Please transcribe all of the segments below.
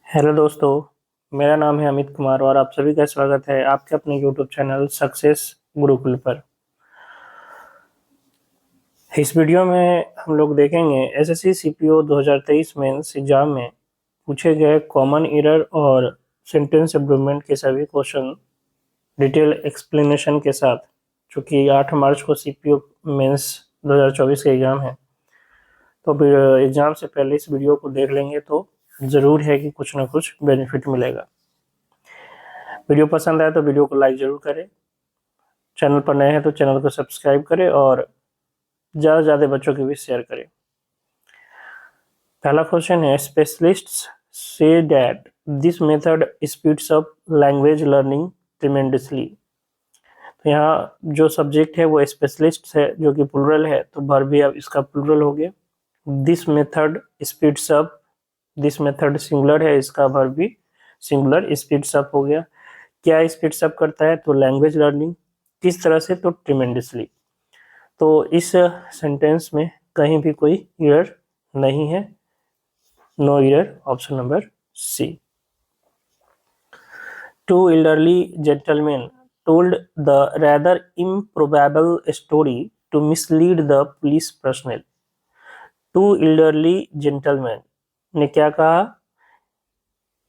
Hello दोस्तों। मेरा नाम है अमित कुमार और आप सभी का स्वागत है आपके अपने यूट्यूब चैनल सक्सेस गुरुकुल पर। इस वीडियो में हम लोग देखेंगे एसएससी सीपीओ 2023 मेंस एग्जाम में पूछे गए कॉमन एरर और सेंटेंस इम्प्रूवमेंट के सभी क्वेश्चन डिटेल एक्सप्लेनेशन के साथ। चूँकि 8 मार्च को सीपीओ मेंस 2024 का एग्ज़ाम है, तो फिर एग्ज़ाम से पहले इस वीडियो को देख लेंगे तो ज़रूर है कि कुछ ना कुछ बेनिफिट मिलेगा। वीडियो पसंद आए तो वीडियो को लाइक ज़रूर करें, चैनल पर नए हैं तो चैनल को सब्सक्राइब करें और ज़्यादा से ज़्यादा बच्चों के बीच शेयर करें। पहला क्वेश्चन है, specialists say that this method speeds up language learning tremendously. तो यहाँ जो सब्जेक्ट है वो स्पेशलिस्ट है, जो कि प्लूरल है, तो वर्ब भी अब इसका प्लूरल हो गया। This method speeds up, this method singular है, इसका वर्ब भी सिंगुलर स्पीड्स अप हो गया। क्या स्पीड्स अप करता है? तो लैंग्वेज लर्निंग। किस तरह से? तो ट्रिमेंडसली। तो इस सेंटेंस में कहीं भी कोई एरर नहीं है, no error, option number C. Two elderly gentlemen told the rather improbable story to mislead the police personnel. Two elderly gentlemen ने क्या कहा?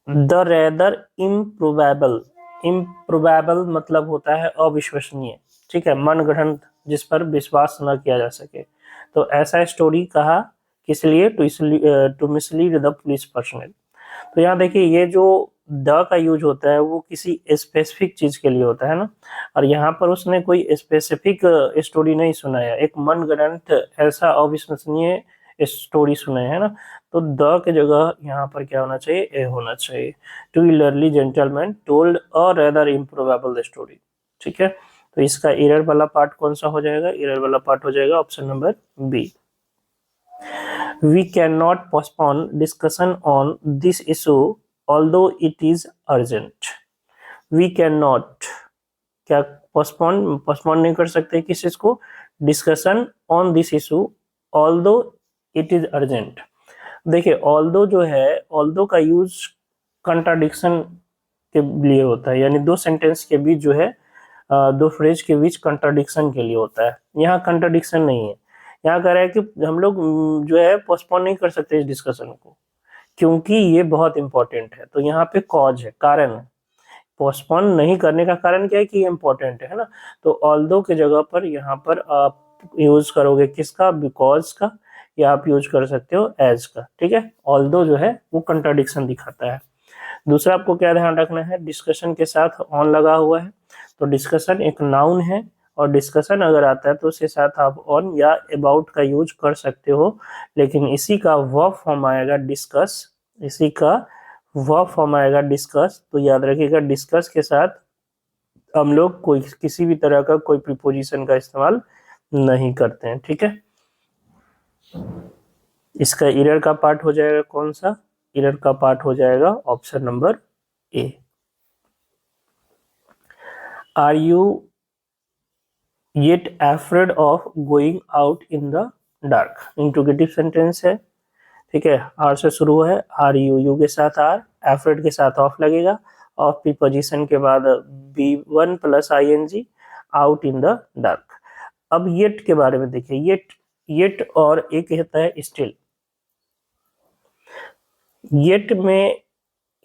The rather improbable. इम्प्रोबेबल मतलब होता है अविश्वसनीय, ठीक है, मनगढ़ंत, जिस पर विश्वास न किया जा सके। तो ऐसा स्टोरी कहा किस लिए? To mislead the police personal. तो यहाँ देखिए, ये जो द का यूज होता है वो किसी स्पेसिफिक चीज के लिए होता है ना, और यहाँ पर उसने कोई स्पेसिफिक स्टोरी नहीं सुनाया, एक मनगढ़ंत ऐसा अविश्वसनीय स्टोरी सुनाया है ना। तो द के जगह यहाँ पर क्या होना चाहिए? ए होना चाहिए। टू इलरली gentlemen told a rather improbable story, ठीक है। तो इसका एरर वाला पार्ट कौन सा हो जाएगा? एरर वाला पार्ट हो जाएगा option number B. We cannot postpone discussion on this issue although it is urgent. We cannot, क्या पोस्टपोन नहीं कर सकते किस चीज को? Discussion on this issue although it is urgent. देखिए, ऑल्दो जो है, ऑल्दो का यूज कंट्राडिक्शन के लिए होता है, यानी दो सेंटेंस के बीच जो है, दो फ्रेज के बीच कंट्राडिक्शन के लिए होता है। यहाँ कंट्राडिक्शन नहीं है। यहाँ कह रहा है कि हम लोग जो है पोस्टपोन नहीं कर सकते इस डिस्कशन को, क्योंकि ये बहुत इंपॉर्टेंट है। तो यहाँ पे कॉज है, कारण है। पोस्टपोन नहीं करने का कारण क्या है? कि ये इंपॉर्टेंट है ना। तो ऑल्दो के जगह पर यहाँ पर आप यूज करोगे किसका? बिकॉज का, या आप यूज कर सकते हो एज का, ठीक है। ऑल्दो जो है वो कंट्राडिक्शन दिखाता है। दूसरा आपको क्या ध्यान रखना है? डिस्कशन के साथ ऑन लगा हुआ है, तो डिस्कशन एक नाउन है, और डिस्कशन अगर आता है तो उसके साथ आप ऑन या अबाउट का यूज कर सकते हो, लेकिन इसी का वर्ब फॉर्म आएगा डिस्कस, इसी का वर्ब फॉर्म आएगा डिस्कस। तो याद रखिएगा, डिस्कस के साथ हम लोग कोई किसी भी तरह का कोई प्रीपोजिशन का इस्तेमाल नहीं करते हैं, ठीक है। इसका एरर का पार्ट हो जाएगा कौन सा? एरर का पार्ट हो जाएगा option number A. Are you yet afraid of going out in the dark? Interrogative sentence है, ठीक है। आर से शुरू है, आर यू, यू के साथ आर, एफ्रेड के साथ ऑफ लगेगा, ऑफ प्रीपोजिशन के बाद B one plus I N G, out in the dark. अब येट के बारे में देखिए, येट, येट और एक होता है स्टिल। येट में,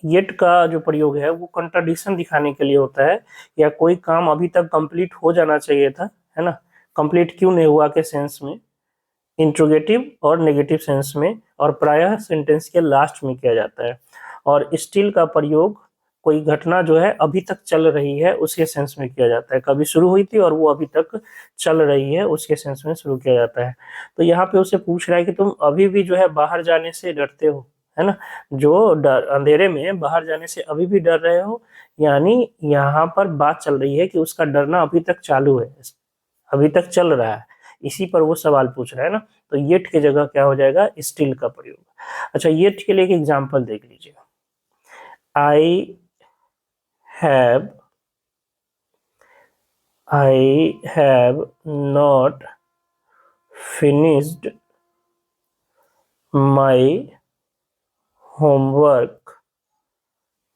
येट का जो प्रयोग है वो कंट्राडिक्शन दिखाने के लिए होता है, या कोई काम अभी तक कंप्लीट हो जाना चाहिए था, है ना, कंप्लीट क्यों नहीं हुआ के सेंस में, इंट्रोगेटिव और नेगेटिव सेंस में, और प्रायः सेंटेंस के लास्ट में किया जाता है। और स्टिल का प्रयोग कोई घटना जो है अभी तक चल रही है उसके सेंस में किया जाता है, कभी शुरू हुई थी और वो अभी तक चल रही है उसके सेंस में शुरू किया जाता है। तो यहाँ पे उसे पूछ रहा है कि तुम अभी भी जो है बाहर जाने से डरते हो, है ना, जो डर, अंधेरे में बाहर जाने से अभी भी डर रहे हो, यानी यहाँ पर बात चल रही है कि उसका डरना अभी तक चालू है, अभी तक चल रहा है, इसी पर वो सवाल पूछ रहा है ना। तो येट की जगह क्या हो जाएगा? स्टिल का प्रयोग। अच्छा, येट के लिए एक एग्जांपल देख लीजिए। I have, I have not finished my homework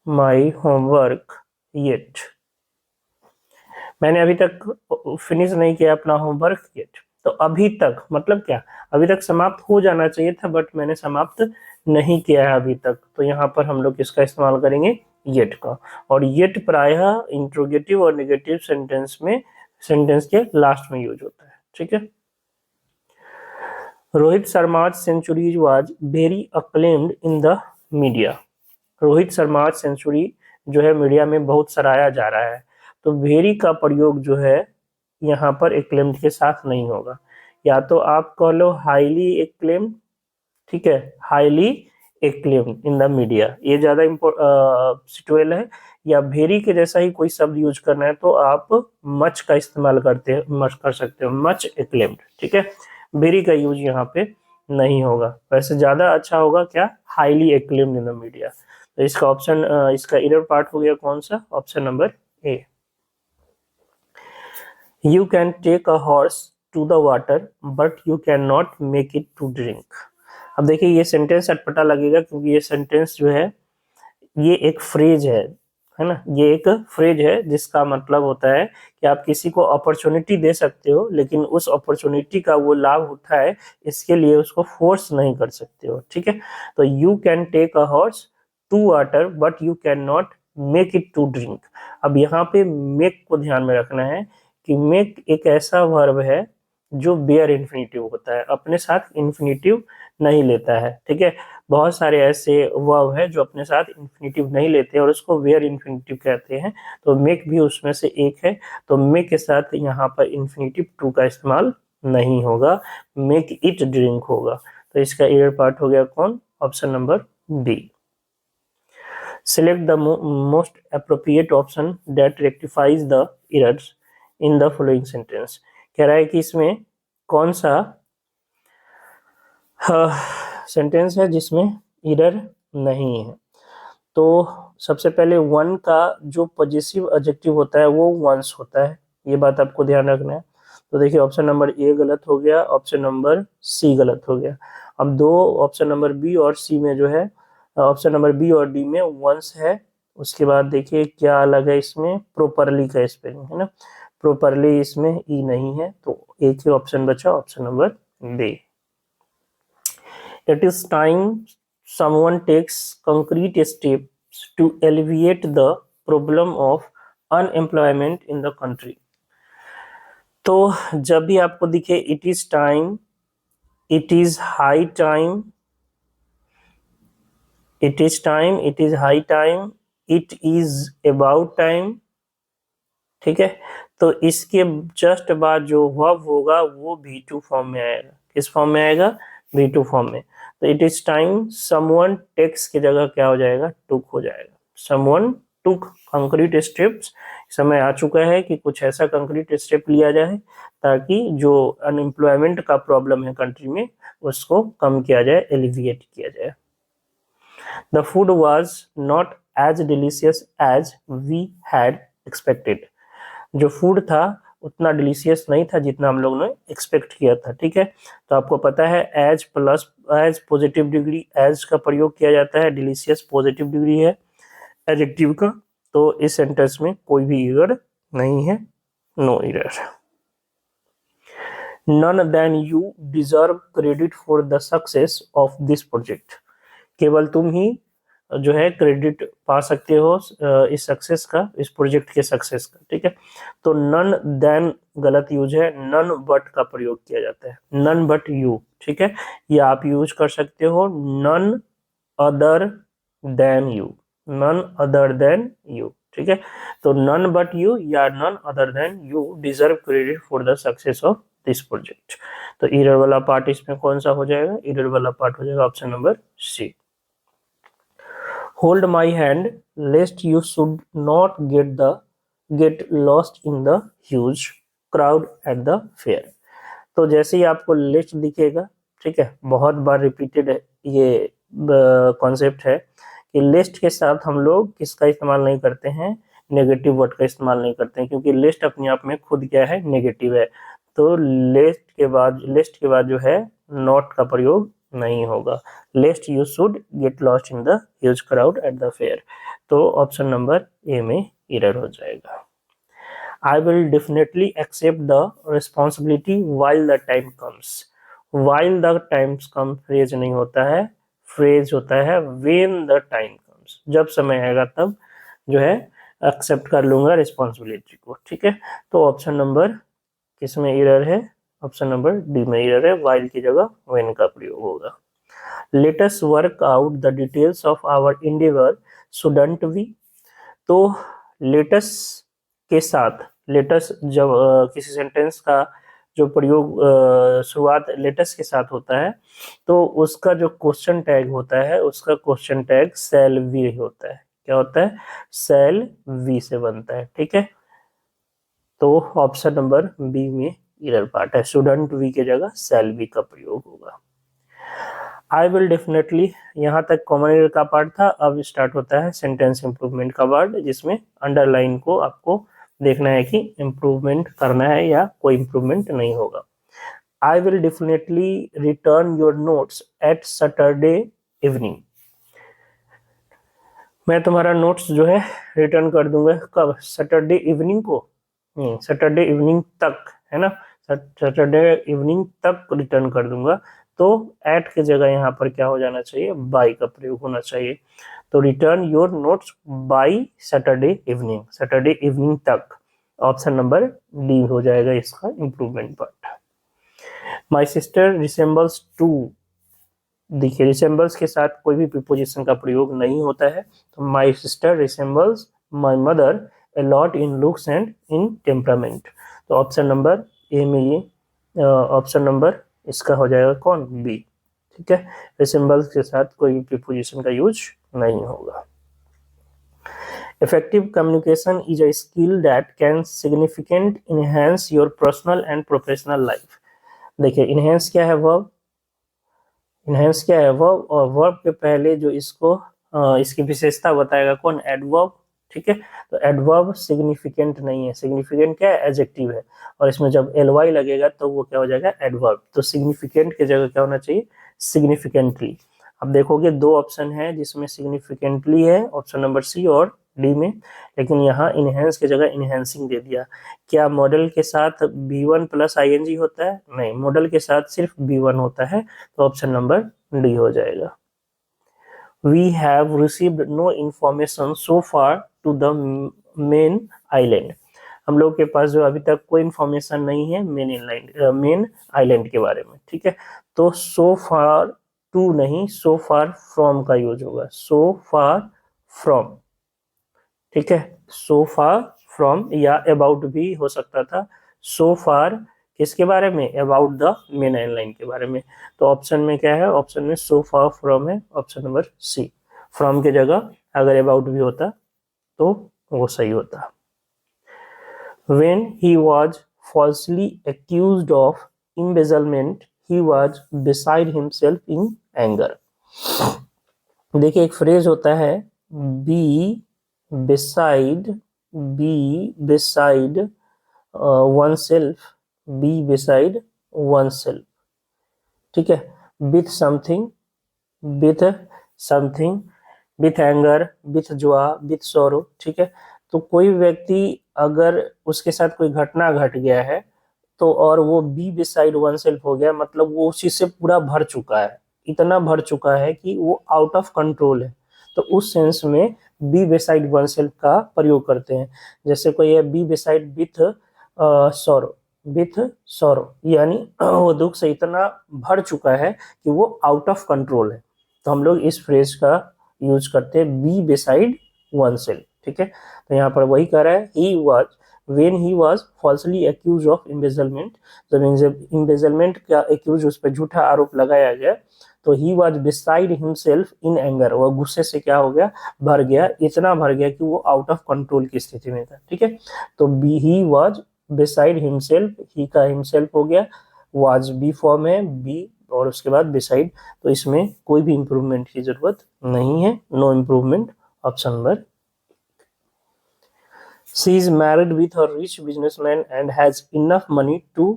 my homework yet. मैंने अभी तक फिनिश नहीं किया अपना होमवर्क येट। तो अभी तक मतलब क्या, अभी तक समाप्त हो जाना चाहिए था, बट मैंने समाप्त नहीं किया है अभी तक, तो यहाँ पर हम लोग किसका इस्तेमाल करेंगे, येट का। और येट प्रायः इंट्रोगेटिव और नेगेटिव सेंटेंस में, सेंटेंस के लास्ट में यूज होता है। ठीक है। Rohit Sharma century was very acclaimed in the media. Rohit Sharma century जो है मीडिया में बहुत सराहा जा रहा है। तो वेरी का प्रयोग जो है यहाँ पर एक्लेम्ड के साथ नहीं होगा, या तो आप कह लो हाईली एक्लेम्ड, ठीक है, highly acclaimed in the media, ये ज्यादा सिचुएल है। या वेरी के जैसा ही कोई शब्द यूज करना है तो आप मच का इस्तेमाल कर सकते हो, मच एक्लेम्ड। ठीक है, वेरी का यूज यहाँ पे नहीं होगा। वैसे ज्यादा अच्छा होगा क्या, highly acclaimed in the media. तो इसका ऑप्शन, इसका इरर पार्ट हो गया कौन सा, option number A. You can take a horse to the water but you can not make it to drink. अब देखिए ये सेंटेंस अटपटा लगेगा, क्योंकि ये सेंटेंस जो है ये एक फ्रेज है ना, ये एक फ्रेज है जिसका मतलब होता है कि आप किसी को अपॉर्चुनिटी दे सकते हो, लेकिन उस अपॉर्चुनिटी का वो लाभ उठाए इसके लिए उसको फोर्स नहीं कर सकते हो। ठीक है, तो you can take a horse to water but you can not make it to drink. अब यहाँ पे मेक को ध्यान में रखना है कि मेक एक ऐसा वर्ब है जो बेयर इन्फिनिटिव होता है, अपने साथ इन्फिनिटिव नहीं लेता है। ठीक है, बहुत सारे ऐसे वर्ब है जो अपने साथ इन्फिनिटिव नहीं लेते और उसको वेयर इन्फिनिटिव कहते हैं, तो मेक भी उसमें से एक है। तो मेक के साथ यहाँ पर इन्फिनिटिव टू का इस्तेमाल नहीं होगा, मेक इट ड्रिंक होगा। तो इसका एयर पार्ट हो गया कौन, option number B. Select the most appropriate option that rectifies the errors in the following sentence। कह रहा है कि इसमें कौन सा सेंटेंस है जिसमें एरर नहीं है। तो सबसे पहले वन का जो पॉजिटिव एडजेक्टिव होता है वो वंस होता है, ये बात आपको ध्यान रखना है। तो देखिए ऑप्शन नंबर ए गलत हो गया, ऑप्शन नंबर सी गलत हो गया। अब दो ऑप्शन नंबर बी और सी में जो है, ऑप्शन नंबर बी और डी में वंस है। उसके बाद देखिए क्या अलग है, इसमें प्रोपरली का स्पेलिंग है ना, प्रोपरली इसमें ई नहीं है, तो एक ही ऑप्शन बचा, option number B. It is time someone takes concrete steps to alleviate the problem of unemployment in the country। तो जब भी आपको दिखे it is time, it is high time, it is time, it is high time, it is about time, ठीक है, तो इसके just बाद जो वर्ब होगा वो V2 फॉर्म में आएगा। किस फॉर्म में आएगा, V2 फॉर्म में। तो it is time someone takes की जगह क्या हो जाएगा, टुक हो जाएगा। समवन टुक कंक्रीट स्टेप्स, समय आ चुका है कि कुछ ऐसा कंक्रीट स्टेप लिया जाए ताकि जो अनएम्प्लॉयमेंट का प्रॉब्लम है कंट्री में उसको कम किया जाए, एलिविएट किया जाए। The food was not as delicious as we had expected. जो फूड था उतना डिलीशियस नहीं था जितना हम लोगों ने एक्सपेक्ट किया था। ठीक है, तो आपको पता है as plus as positive degree as का प्रयोग किया जाता है, डिलीशियस पॉजिटिव डिग्री है एडजेक्टिव का। तो इस सेंटेंस में कोई भी एरर नहीं है, no error. None than you deserve credit for the success of this project. केवल तुम ही जो है क्रेडिट पा सकते हो इस सक्सेस का, इस प्रोजेक्ट के सक्सेस का। ठीक है, तो नन देन गलत यूज है, नन बट का प्रयोग किया जाता है, नन बट यू। ठीक है, ये आप यूज कर सकते हो, none other than you, none other than you. ठीक है, तो नन बट यू या none other than you deserve credit for the success of this project. तो एरर वाला पार्ट इसमें कौन सा हो जाएगा, एरर वाला पार्ट हो जाएगा option number C. Hold my hand lest you should not get lost in the huge crowd at the fair। तो जैसे ही आपको लिस्ट दिखेगा, ठीक है, बहुत बार रिपीटेड है ये कॉन्सेप्ट है कि लिस्ट के साथ हम लोग किसका इस्तेमाल नहीं करते हैं, नेगेटिव वर्ड का इस्तेमाल नहीं करते हैं, क्योंकि लिस्ट अपने आप में खुद क्या है, नेगेटिव है। तो लिस्ट के बाद जो है नॉट का प्रयोग नहीं होगा। लेस्ट you should get lost in the huge crowd at the fair, तो ऑप्शन नंबर ए में एरर हो जाएगा। I will definitely accept the responsibility while the time comes. While the times come phrase नहीं होता है, phrase होता है when the time comes, जब समय आएगा तब जो है एक्सेप्ट कर लूंगा रिस्पॉन्सिबिलिटी को, ठीक है। तो ऑप्शन नंबर किस में एरर है? ऑप्शन नंबर डी में एरर है, while की जगह when का प्रयोग होगा। Let us work out the details of our endeavor, shouldn't we? तो लेटस के साथ, लेटस जब किसी सेंटेंस का जो प्रयोग शुरुआत लेटस के साथ होता है तो उसका जो क्वेश्चन टैग होता है उसका क्वेश्चन टैग सेल वी होता है। क्या होता है? सेल वी से बनता है, ठीक है। तो ऑप्शन नंबर बी में एरर पार्ट है, स्टूडेंट वी के जगह सेल वी का प्रयोग होगा। आई विल डेफिनेटली, यहाँ तक कॉमन एरर का पार्ट था। अब स्टार्ट होता है सेंटेंस इंप्रूवमेंट का पार्ट, जिसमें अंडरलाइन को आपको देखना है कि इंप्रूवमेंट करना है या कोई इंप्रूवमेंट नहीं होगा। I will definitely return your notes at Saturday evening. मैं तुम्हारा नोट्स जो है रिटर्न कर दूंगा कब? सैटरडे इवनिंग को? नहीं, सैटरडे इवनिंग तक, है ना। सैटरडे इवनिंग तक रिटर्न कर दूंगा। तो एट की जगह यहाँ पर क्या हो जाना चाहिए? बाय का प्रयोग होना चाहिए। तो return your notes by Saturday evening, Saturday evening तक। ऑप्शन नंबर डी हो जाएगा इसका improvement part. My sister resembles to, देखिए रिसेंबल्स के साथ कोई भी प्रीपोजिशन का प्रयोग नहीं होता है। तो माई sister resembles my mother a lot in looks and in temperament. तो ऑप्शन नंबर ए में ये ऑप्शन नंबर इसका हो जाएगा कौन? बी, ठीक है। रिसेंबल्स के साथ कोई भी प्रीपोजिशन का यूज नहीं होगा। Effective communication is a skill that can significantly enhance your personal and professional life। देखिए enhance क्या है? verb। enhance क्या है? verb, और verb के पहले जो इसको इसकी विशेषता बताएगा कौन? adverb, ठीक है। तो adverb significant नहीं है, significant क्या है? adjective है, और इसमें जब ly लगेगा तो वो क्या हो जाएगा? adverb। तो significant की जगह क्या होना चाहिए? significantly। अब देखोगे दो ऑप्शन है जिसमें significantly है, ऑप्शन नंबर सी और डी में, लेकिन यहाँ इनहेंस की जगह इनहेंसिंग दे दिया। क्या मॉडल के साथ B1 प्लस ING होता है? नहीं, मॉडल के साथ सिर्फ B1 होता है। तो ऑप्शन नंबर डी हो जाएगा। We have received no information so far to the main island। हम लोग के पास जो अभी तक कोई इंफॉर्मेशन नहीं है मेन आइलैंड के बारे में, ठीक है। तो so far to नहीं, so far from का यूज होगा, so far from, ठीक है। so far from या about भी हो सकता था। so far किसके बारे में? अबाउट द मेन लाइन के बारे में। तो ऑप्शन में क्या है? ऑप्शन में so far from है, ऑप्शन नंबर सी। फ्रॉम की जगह अगर अबाउट भी होता तो वो सही होता। When he was falsely accused of embezzlement, he was beside himself in anger। देखिए एक फ्रेज होता है B beside, be beside oneself, be beside oneself, ठीक है। with something, with something, with anger, with joy, with sorrow, ठीक है। तो कोई व्यक्ति अगर उसके साथ कोई घटना घट गया है तो और वो बी बिसाइड वन सेल्फ हो गया, मतलब वो उसी से पूरा भर चुका है, इतना भर चुका है कि वो आउट ऑफ कंट्रोल है। तो उस सेंस में बी बिसाइड वन सेल्फ का प्रयोग करते हैं। जैसे कोई है be beside with sorrow, with sorrow, यानी वो दुख से इतना भर चुका है कि वो आउट ऑफ कंट्रोल है। तो हम लोग इस फ्रेज का यूज करते हैं बी बिसाइड वन सेल्फ, ठीक है। तो यहाँ पर वही कह रहा है he was, when he was falsely accused of embezzlement, जब embezzlement का accuse उस पर झूठा आरोप लगाया गया तो he was beside himself in anger, वह गुस्से से क्या हो गया? भर गया, इतना भर गया कि वो आउट ऑफ कंट्रोल की स्थिति में था, ठीक है। तो he was beside himself, he का himself हो गया, was बी फॉर्म है, बी और उसके बाद beside, तो इसमें कोई भी इंप्रूवमेंट की जरूरत नहीं है, no improvement, option number. She is married with a rich businessman and has enough money to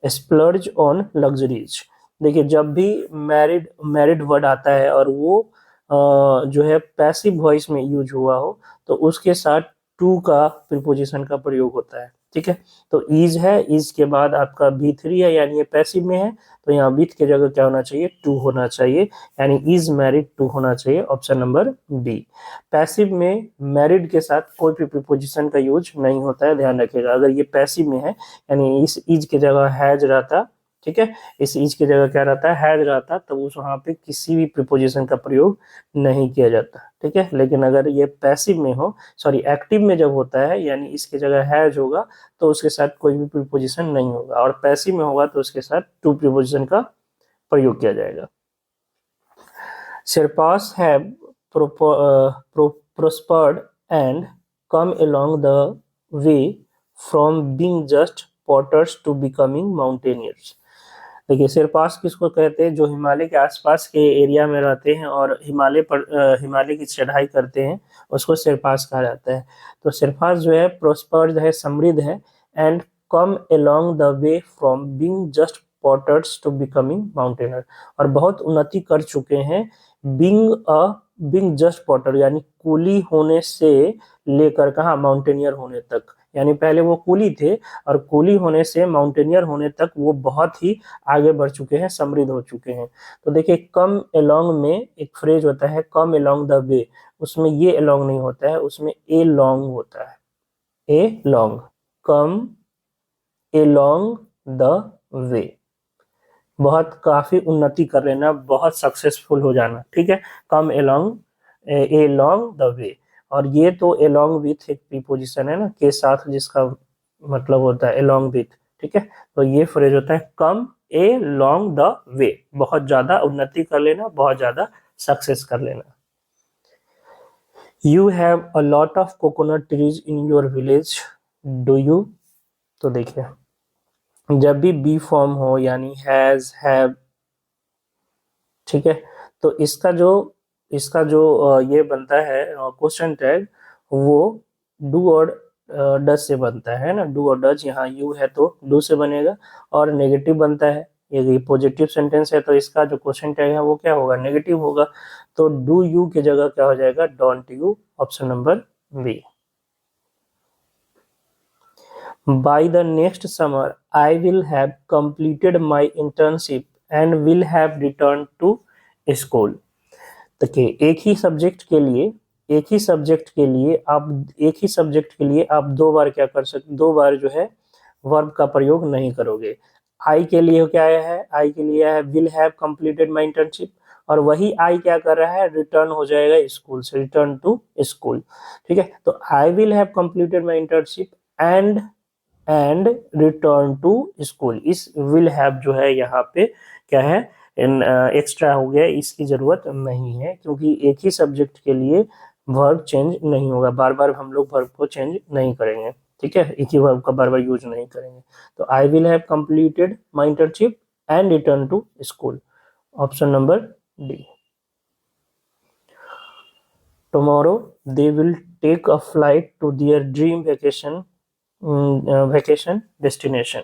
splurge on luxuries। देखिए जब भी मैरिड वर्ड आता है और वो जो है पैसिव वॉइस में यूज हुआ हो तो उसके साथ टू का प्रीपोजिशन का प्रयोग होता है। ठीक है, तो इज है, इज के बाद आपका बी थ्री है यानी ये पैसिव में है, तो यहाँ विथ की जगह क्या होना चाहिए, टू होना चाहिए, यानी इज मैरिड टू होना चाहिए, ऑप्शन नंबर बी। पैसिव में मैरिड के साथ कोई भी प्रीपोजिशन का यूज नहीं होता है, ध्यान रखिएगा। अगर ये पैसिव में है यानी इस इज की जगह हैज रहता, ठीक है, इस इज की जगह क्या रहता है, हैज रहता, तो उस वहां पे किसी भी प्रीपोजिशन का प्रयोग नहीं किया जाता। ठीक है, लेकिन अगर ये पैसिव में हो, सॉरी एक्टिव में जब होता है यानी इसकी जगह हैज होगा तो उसके साथ कोई भी प्रीपोजिशन नहीं होगा, और पैसिव में होगा तो उसके साथ टू प्रीपोजिशन का प्रयोग किया जाएगा। Sherpas have prospered and come along the way from being just potters to becoming mountaineers। देखिए शेरपास किसको कहते हैं, जो हिमालय के आसपास के एरिया में रहते हैं और हिमालय की चढ़ाई करते हैं, उसको शेरपास कहा जाता है। तो शेरपास जो है प्रोस्पर्ड है, समृद्ध है, and come along the way from being just porters to becoming mountaineer, और बहुत उन्नति कर चुके हैं बीइंग जस्ट पॉटर यानी कूली होने से लेकर कहा माउंटेनियर होने तक, यानी पहले वो कूली थे और कूली होने से माउंटेनियर होने तक वो बहुत ही आगे बढ़ चुके हैं, समृद्ध हो चुके हैं। तो देखिए कम अलोंग में एक फ्रेज होता है कम अलोंग द वे, उसमें ये अलोंग नहीं होता है, उसमें ए लॉन्ग होता है, a long, come along the वे, बहुत काफी उन्नति कर लेना, बहुत सक्सेसफुल हो जाना। ठीक है, come along a long the way, और ये तो अलोंग विथ एक प्रीपोजिशन है ना के साथ, जिसका मतलब होता है अलोंग विथ। ठीक है, तो ये फ्रेज होता है कम ए लॉन्ग द वे, बहुत ज्यादा उन्नति कर लेना, बहुत ज्यादा सक्सेस कर लेना। You have a lot of coconut trees in your village, do you. तो देखिए जब भी बी फॉर्म हो यानी हैज, हैव, ठीक है, तो इसका जो ये बनता है क्वेश्चन टैग, वो डू और डज से बनता है ना, डू और डज, यहाँ यू है तो डू से बनेगा, और नेगेटिव बनता है, ये पॉजिटिव सेंटेंस है तो इसका जो क्वेश्चन टैग है वो क्या होगा, नेगेटिव होगा, तो डू यू की जगह क्या हो जाएगा, don't you, option number B. By the next summer, I will have completed my internship and will have returned to school। देखिए एक ही सब्जेक्ट के लिए आप दो बार क्या कर सकते, दो बार जो है वर्ब का प्रयोग नहीं करोगे। आई के लिए क्या आया है, आई के लिए आया है will have completed my internship, और वही आई क्या कर रहा है, रिटर्न हो जाएगा स्कूल से, रिटर्न टू स्कूल। ठीक है, तो I will have completed my internship and return to school, इस विल हैव जो है यहाँ पे क्या है, एक्स्ट्रा हो गया, इसकी जरूरत नहीं है, क्योंकि एक ही सब्जेक्ट के लिए वर्ब चेंज नहीं होगा, बार बार हम लोग वर्ब को चेंज नहीं करेंगे। ठीक है, एक ही वर्ब का बार बार यूज नहीं करेंगे। तो I will have completed my internship and return to school, option number D. Tomorrow they will take a flight to their dream vacation destination.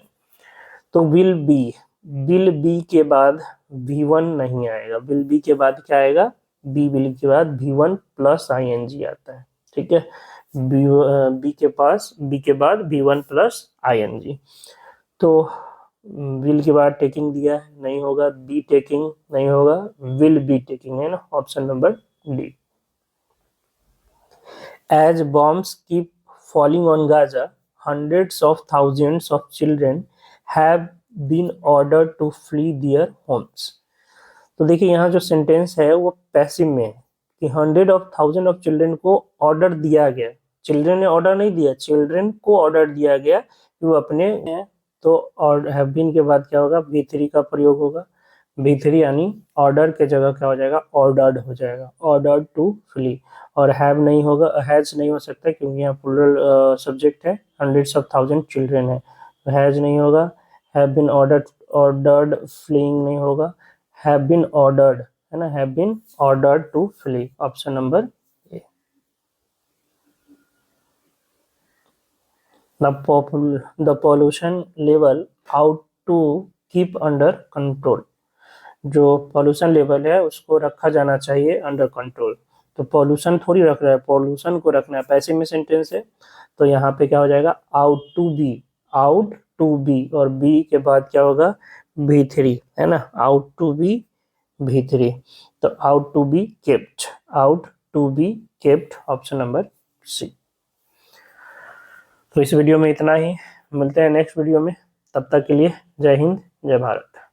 तो विल बी के बाद V1 नहीं आएगा, विल बी के बाद क्या आएगा, विल के बाद V1 प्लस ING आता है। ठीक है, बी के बाद V1 प्लस ING, तो विल के बाद टेकिंग दिया है, नहीं होगा, बी टेकिंग नहीं होगा, विल बी टेकिंग है ना, option number D. As bombs keep falling on Gaza, hundreds of thousands of children have been ordered to flee their homes। तो देखिए यहाँ जो सेंटेंस है वो पैसिव में है कि hundred of thousand of children को ऑर्डर दिया गया, चिल्ड्रन ने ऑर्डर नहीं दिया, चिल्ड्रन को ऑर्डर दिया गया कि वो अपने, तो और हैव बीन के बाद क्या होगा, V3 का प्रयोग होगा, V3 यानी ऑर्डर के जगह क्या हो जाएगा, ऑर्डर्ड हो जाएगा, ऑर्डर्ड टू फ्ली, और हैव नहीं होगा, हैज नहीं हो सकता क्योंकि यहाँ प्लूरल सब्जेक्ट है, हंड्रेड्स ऑफ थाउजेंड चिल्ड्रन है, तो हैज नहीं होगा, हैव बीन ऑर्डर्ड फ्लीइंग नहीं होगा, हैव बीन ऑर्डर्ड है ना, have been ordered to flee, option number A. The pollution level out to keep under control। जो पॉल्यूशन लेवल है उसको रखा जाना चाहिए अंडर कंट्रोल। तो पॉल्यूशन थोड़ी रख रहा है, पॉल्यूशन को रखना है, पैसिव में सेंटेंस है। तो यहाँ पे क्या हो जाएगा, ought to be, ought to be, और बी के बाद क्या होगा, V3, है ना, आउट टू बी V3। तो ought to be kept, ought to be kept, option number C. तो इस वीडियो में इतना ही, मिलते हैं नेक्स्ट वीडियो में, तब तक के लिए जय हिंद जय भारत।